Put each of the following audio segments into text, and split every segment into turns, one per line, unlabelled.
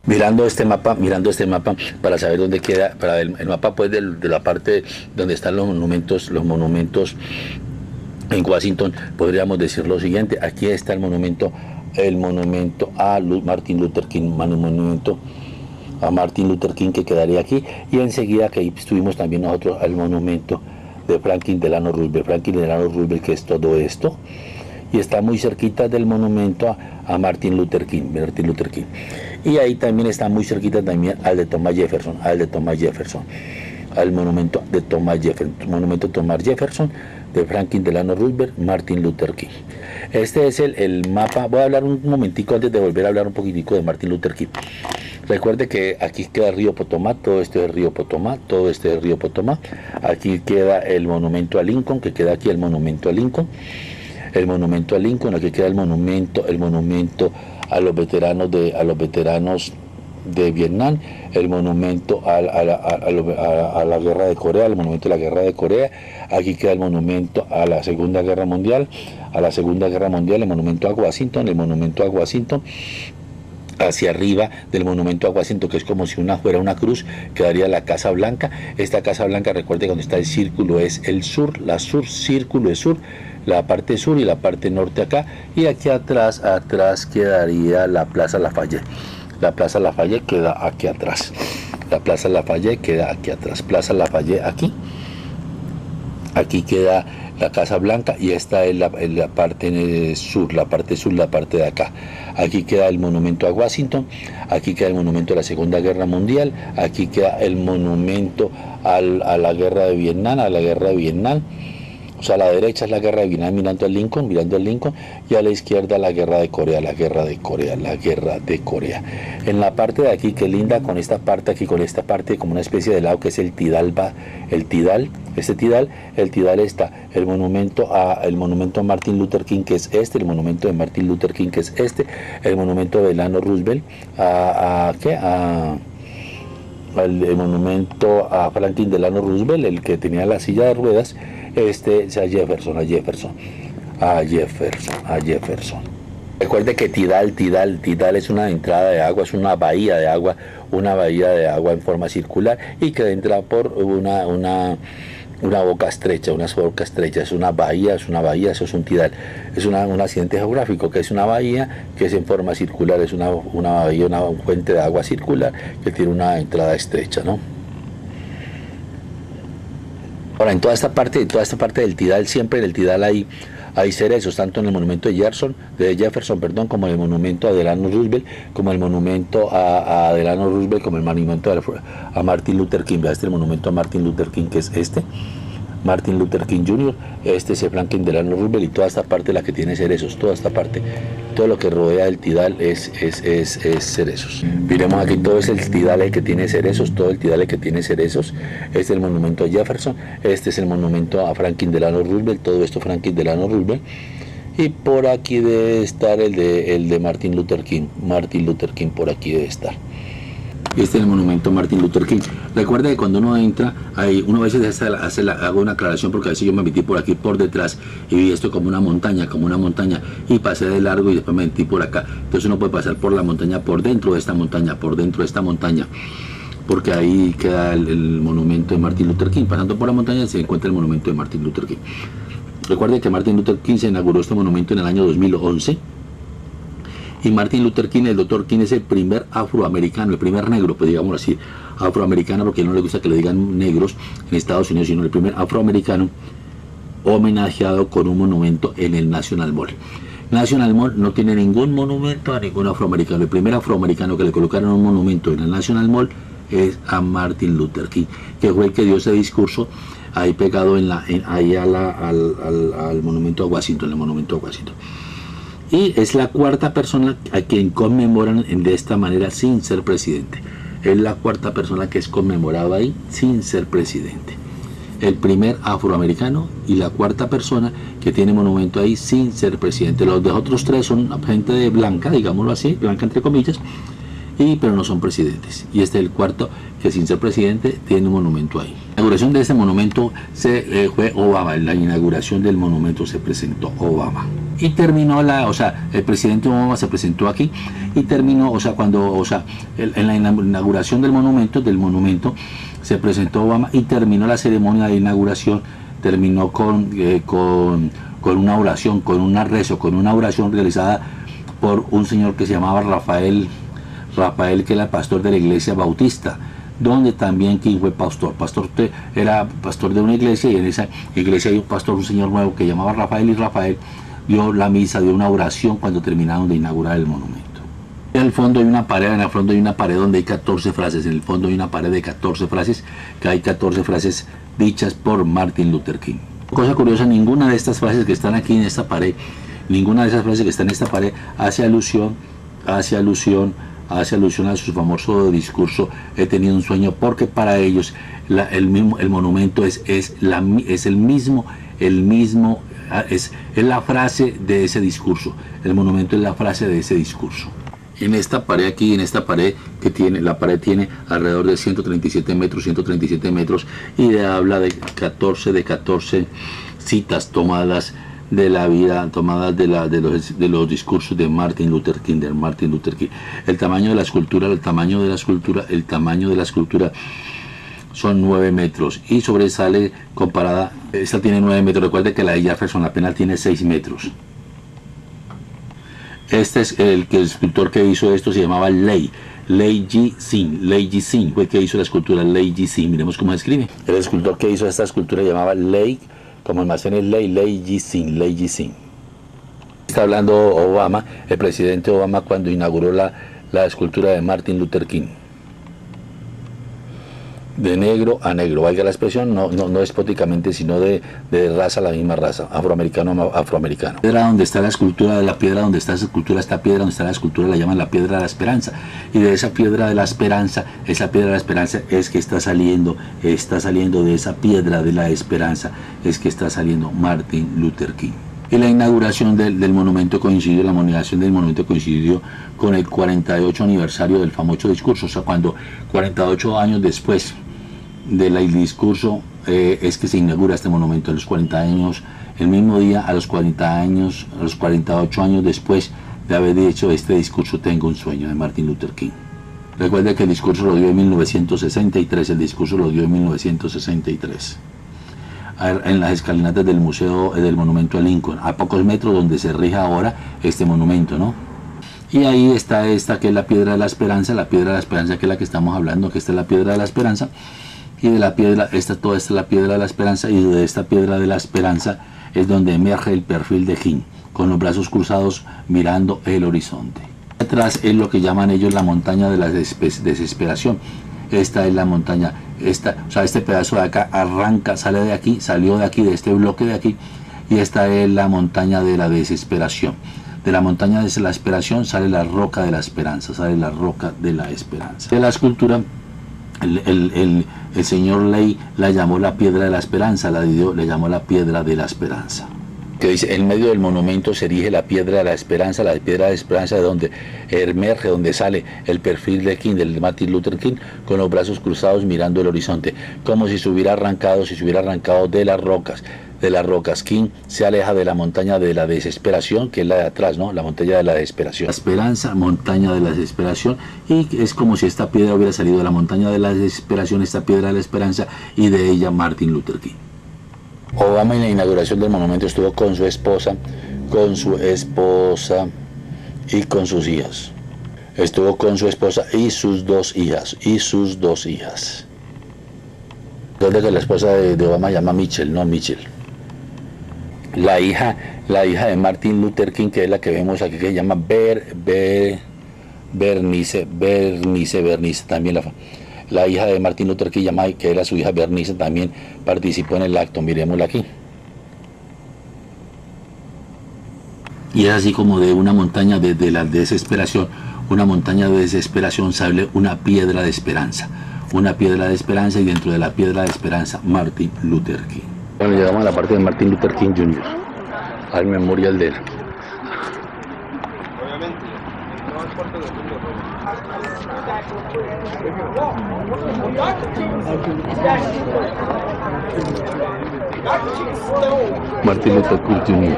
Mirando este mapa para saber dónde queda, para el mapa pues de la parte donde están los monumentos en Washington, podríamos decir lo siguiente: aquí está el monumento a Martin Luther King, monumento a Martin Luther King, que quedaría aquí, y enseguida que estuvimos también nosotros al monumento de Franklin Delano Roosevelt, que es todo esto, y está muy cerquita del monumento a Martin Luther King, y ahí también está muy cerquita también al de Thomas Jefferson, al monumento de Thomas Jefferson, de Franklin Delano Roosevelt, Martin Luther King. Este es el mapa. Voy a hablar un momentico antes de volver a hablar un poquitico de Martin Luther King. Recuerde que aquí queda el río Potomac, todo este es el río Potomac, aquí queda el monumento a Lincoln, que queda aquí el monumento a Lincoln, aquí queda el monumento a los veteranos de Vietnam, el monumento a la guerra de Corea, el monumento de la guerra de Corea, aquí queda el monumento a la Segunda Guerra Mundial, el monumento a Washington, hacia arriba del monumento a Washington, que es como si fuera una cruz, quedaría la Casa Blanca. Esta Casa Blanca, recuerde, cuando está el círculo es el sur, círculo es sur, la parte sur y la parte norte acá, y aquí atrás quedaría la Plaza Lafayette. La Plaza Lafayette queda aquí atrás. Plaza Lafayette aquí queda la Casa Blanca, y esta es la parte sur, la parte de acá. Aquí queda el monumento a Washington, aquí queda el monumento a la Segunda Guerra Mundial, aquí queda el monumento a la guerra de Vietnam, o sea, a la derecha es la guerra de Vietnam mirando al Lincoln, y a la izquierda la guerra de Corea. En la parte de aquí, que linda con esta parte como una especie de lago, que es el tidal, está el monumento a Martin Luther King, que es este, el monumento de Martin Luther King, que es este, el monumento de Delano Roosevelt, el monumento a Franklin Delano Roosevelt, el que tenía la silla de ruedas, a Jefferson. Recuerde que Tidal es una entrada de agua, es una bahía de agua en forma circular, y que entra por una boca estrecha, es una bahía, eso es un tidal, es un accidente geográfico, que es una bahía que es en forma circular, es una bahía, una fuente de agua circular que tiene una entrada estrecha, ¿no? Ahora, en toda esta parte del tidal, siempre en el tidal hay cerezos, tanto en el monumento de Jefferson, como en el monumento a Delano Roosevelt, como el monumento a Delano Roosevelt, como el monumento a Martin Luther King. Este es el monumento a Martin Luther King, que es este, Martin Luther King Jr., este es el Franklin Delano Roosevelt, y toda esta parte la que tiene cerezos, todo lo que rodea el tidal es cerezos. Miremos aquí, todo es el tidal que tiene cerezos, este es el monumento a Jefferson, este es el monumento a Franklin Delano Roosevelt, todo esto Franklin Delano Roosevelt, y por aquí debe estar el de Martin Luther King, por aquí debe estar. Este es el monumento a Martin Luther King. Recuerda que cuando uno entra, uno a veces hago una aclaración, porque a veces yo me metí por aquí por detrás y vi esto como una montaña, y pasé de largo y después me metí por acá. Entonces uno puede pasar por la montaña, por dentro de esta montaña, porque ahí queda el monumento de Martin Luther King. Pasando por la montaña se encuentra el monumento de Martin Luther King. Recuerde que Martin Luther King se inauguró este monumento en el año 2011. Y Martin Luther King, el doctor King, es el primer afroamericano, el primer negro, pues digámoslo así, afroamericano, porque no le gusta que le digan negros en Estados Unidos, sino el primer afroamericano homenajeado con un monumento en el National Mall. National Mall no tiene ningún monumento a ningún afroamericano. El primer afroamericano que le colocaron un monumento en el National Mall es a Martin Luther King, que fue el que dio ese discurso ahí pegado al monumento a Washington, Y es la cuarta persona a quien conmemoran de esta manera sin ser presidente. Es la cuarta persona que es conmemorada ahí sin ser presidente. El primer afroamericano y la cuarta persona que tiene monumento ahí sin ser presidente. Los otros tres son gente de blanca, digámoslo así, blanca entre comillas, pero no son presidentes. Y este es el cuarto que sin ser presidente tiene un monumento ahí. La inauguración de este monumento fue Obama. En la inauguración del monumento se presentó Obama. Y terminó el presidente Obama se presentó aquí y terminó, en la inauguración del monumento se presentó Obama y terminó la ceremonia de inauguración, terminó con una oración, con una oración realizada por un señor que se llamaba Rafael, que era pastor de la iglesia bautista, donde también King fue pastor. Era pastor de una iglesia, y en esa iglesia hay un señor nuevo que llamaba Rafael, y Rafael dio la misa, dio una oración cuando terminaron de inaugurar el monumento. En el fondo hay una pared, donde hay 14 frases, en el fondo hay una pared de 14 frases, que hay 14 frases dichas por Martin Luther King. Cosa curiosa, ninguna de estas frases que están aquí en esta pared, hace alusión a su famoso discurso "He tenido un sueño", porque para ellos el monumento es la frase de ese discurso. El monumento es la frase de ese discurso. En esta pared la pared tiene alrededor de 137 metros, y habla de 14 citas tomadas de la vida, de los discursos de Martin Luther King. El tamaño de la escultura son 9 metros y sobresale comparada. Esta tiene 9 metros. Recuerde que la de Jefferson apenas tiene 6 metros. Este es el escultor que hizo esto, se llamaba Lei Ji-Sin fue el que hizo la escultura. Lei Ji-Sin, miremos cómo escribe. El escultor que hizo esta escultura llamaba Lei, como almacenes Lei Ji-Sin. Está hablando Obama, el presidente Obama, cuando inauguró la escultura de Martin Luther King. De negro a negro, valga la expresión, no despóticamente, sino de raza, la misma raza, afroamericano. La piedra donde está la escultura, esta piedra donde está la escultura la llaman la piedra de la esperanza, y de esa piedra de la esperanza, es que está saliendo de esa piedra de la esperanza, es que está saliendo Martin Luther King. Y la inauguración del monumento coincidió con el 48 aniversario del famoso discurso, cuando 48 años después del discurso es que se inaugura este monumento. A los 40 años, el mismo día, a los 48 años después de haber dicho este discurso, Tengo un sueño, de Martin Luther King. Recuerde que el discurso lo dio en 1963, en las escalinatas del del monumento a Lincoln, a pocos metros donde se rige ahora este monumento, ¿no? Y ahí está esta que es la piedra de la esperanza, que es la que estamos hablando, que esta es la piedra de la esperanza, y de la piedra, toda esta es la piedra de la esperanza, y de esta piedra de la esperanza es donde emerge el perfil de King, con los brazos cruzados mirando el horizonte. Atrás es lo que llaman ellos la montaña de la desesperación. Esta es la montaña, este pedazo de acá salió de aquí, de este bloque de aquí, y esta es la montaña de la desesperación. De la montaña de la esperación sale la roca de la esperanza, De la escultura, el señor Lei la llamó la piedra de la esperanza, le llamó la piedra de la esperanza. Que dice, en medio del monumento se erige la piedra de la esperanza de donde emerge, donde sale el perfil de King, del Martin Luther King, con los brazos cruzados mirando el horizonte, como si se hubiera arrancado de las rocas. King se aleja de la montaña de la desesperación, que es la de atrás, ¿no? La montaña de la desesperación. La esperanza, montaña de la desesperación, y es como si esta piedra hubiera salido de la montaña de la desesperación, esta piedra de la esperanza, y de ella Martin Luther King. Obama en la inauguración del monumento estuvo con su esposa y con sus hijas. Estuvo con su esposa y sus dos hijas. Recuerda que la esposa de Obama se llama Michelle. La hija de Martin Luther King, que es la que vemos aquí, que se llama Bernice, también la hija de Martin Luther King, que era su hija Bernice, también participó en el acto, miremosla aquí. Y es así como de una montaña de la desesperación, sale una piedra de esperanza. Y dentro de la piedra de esperanza, Martin Luther King. Bueno, llegamos a la parte de Martin Luther King Jr., al memorial de él. Martin Luther King Jr.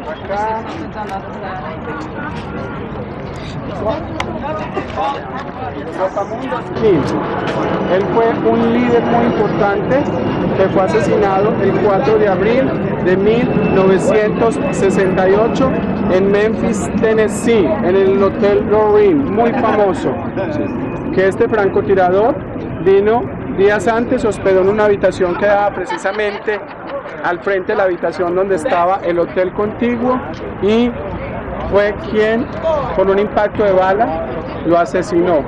Acá. Trotamundos King. Él fue un líder muy importante que fue asesinado el 4 de abril de 1968 en Memphis, Tennessee, en el Hotel Lorraine, muy famoso. Que este francotirador vino días antes, hospedó en una habitación que daba precisamente al frente de la habitación donde estaba el hotel contiguo y fue quien, con un impacto de bala, lo asesinó.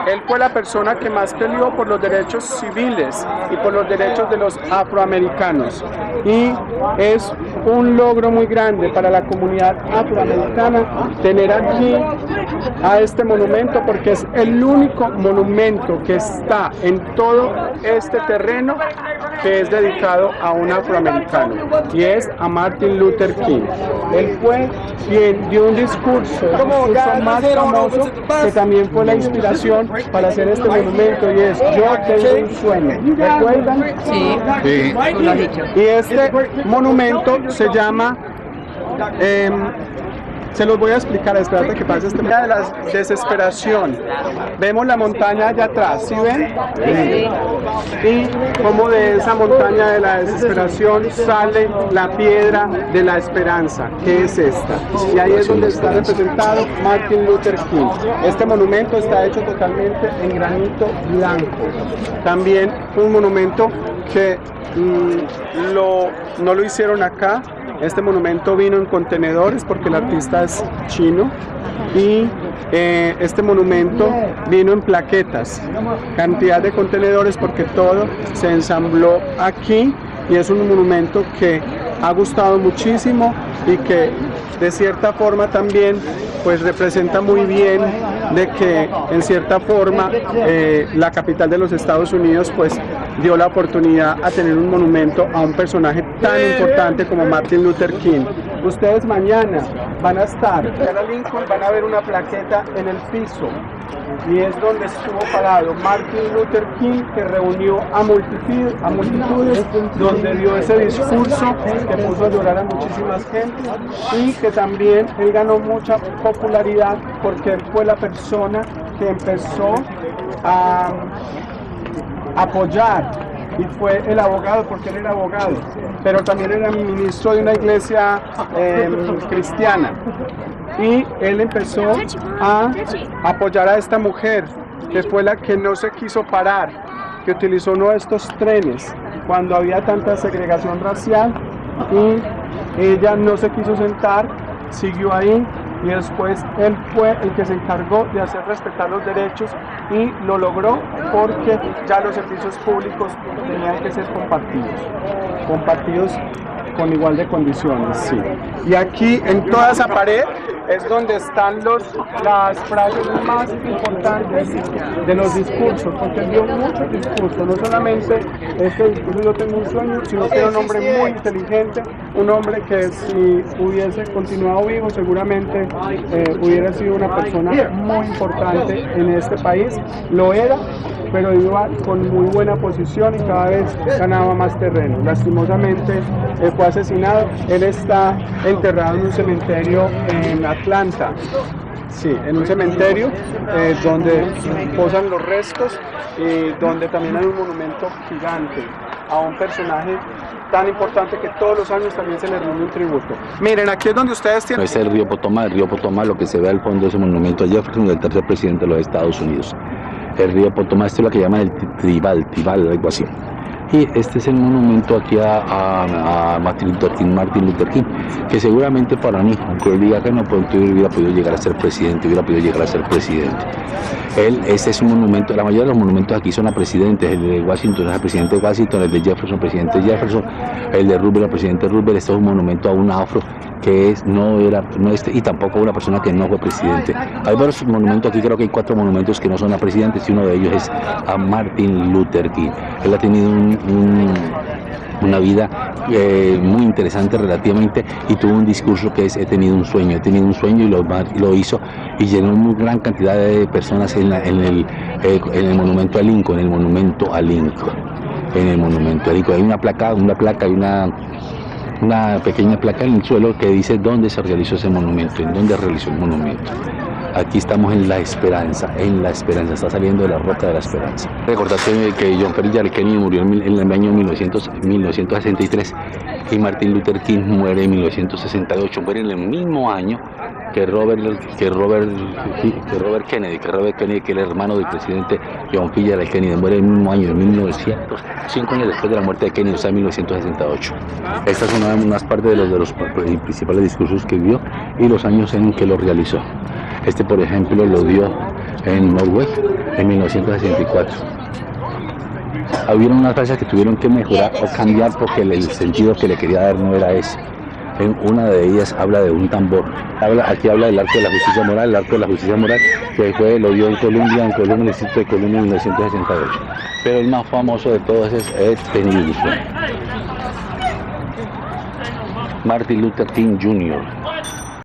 Él fue la persona que más peleó por los derechos civiles y por los derechos de los afroamericanos. Y es un logro muy grande para la comunidad afroamericana tener aquí a este monumento, porque es el único monumento que está en todo este terreno que es dedicado a un afroamericano, y es a Martin Luther King. Él fue quien dio un discurso más famoso, que también fue la inspiración para hacer este monumento, y es "Yo tengo un sueño". ¿Recuerdan?
Sí.
Y este monumento se llama... se los voy a explicar, espérate que pase este momento de la desesperación. Vemos la montaña allá atrás, ¿sí ven? Sí. Y como de esa montaña de la desesperación sale la piedra de la esperanza, que es esta. Y ahí es donde está representado Martin Luther King. Este monumento está hecho totalmente en granito blanco. También un monumento que no lo hicieron acá. Este monumento vino en contenedores porque el artista es chino, y este monumento vino en plaquetas, cantidad de contenedores, porque todo se ensambló aquí, y es un monumento que ha gustado muchísimo y que de cierta forma también pues representa muy bien de que en cierta forma la capital de los Estados Unidos pues dio la oportunidad a tener un monumento a un personaje tan importante como Martin Luther King. Ustedes mañana van a estar en la Lincoln, van a ver una plaqueta en el piso, y es donde estuvo parado Martin Luther King, que reunió a multitudes, donde dio ese discurso que puso a llorar a muchísimas gentes, y que también él ganó mucha popularidad porque él fue la persona que empezó a apoyar, y fue el abogado, porque él era abogado, pero también era ministro de una iglesia cristiana, y él empezó a apoyar a esta mujer, que fue la que no se quiso parar, que utilizó uno de estos trenes cuando había tanta segregación racial, y ella no se quiso sentar, siguió ahí, y después él fue el que se encargó de hacer respetar los derechos, y lo logró porque ya los servicios públicos tenían que ser compartidos con igual de condiciones, sí. Y aquí en toda esa pared es donde están las frases más importantes de los discursos, porque él dio muchos discursos, no solamente este discurso "Yo tengo un sueño", sino que era un hombre muy inteligente, un hombre que si hubiese continuado vivo seguramente hubiera sido una persona muy importante en este país. Lo era, pero iba con muy buena posición y cada vez ganaba más terreno. Lastimosamente fue asesinado. Él está enterrado en un cementerio en Atlanta. Sí, en un cementerio donde posan los restos y donde también hay un monumento gigante a un personaje tan importante que todos los años también se le rinde un tributo. Miren, aquí es donde ustedes tienen...
Es el río Potomac, lo que se ve al fondo de ese monumento a Jefferson, del tercer presidente de los Estados Unidos. El río Potomac, esto es lo que llaman el Tribal, algo así. Y este es el monumento aquí a Martin Luther King, que seguramente para mí, aunque él diga que no, pues hubiera podido llegar a ser presidente, Este es un monumento, la mayoría de los monumentos aquí son a presidentes. El de Washington es al presidente Washington, el de Jefferson, presidente Jefferson, el de Roosevelt, el presidente Roosevelt. Este es un monumento a un afro que y tampoco a una persona que no fue presidente. Hay varios monumentos aquí, creo que hay 4 monumentos que no son a presidentes, y uno de ellos es a Martin Luther King. Él ha tenido una vida muy interesante relativamente, y tuvo un discurso que es: he tenido un sueño y lo hizo, y llenó una gran cantidad de personas en el monumento a Lincoln, en el monumento. Hay una placa y una pequeña placa en el suelo que dice dónde se realizó ese monumento, en dónde realizó el monumento. Aquí estamos en la esperanza, está saliendo de la roca de la esperanza. Recordate que John F. Kennedy murió en el año 1963 y Martin Luther King muere en 1968, muere en el mismo año que Robert Kennedy, que es el hermano del presidente John F. Kennedy, muere en el mismo año, en 1900, 5 años después de la muerte de Kennedy, o sea, en 1968. Esta es unas partes de los principales discursos que dio y los años en que lo realizó. Este, por ejemplo, lo dio en Norway en 1964. Hubieron unas frases que tuvieron que mejorar o cambiar porque el sentido que le quería dar no era ese. En una de ellas habla de un tambor. Aquí habla del arco de la justicia moral, que lo dio en el distrito de Columbia en 1968. Pero el más famoso de todos es Martin Luther King Jr.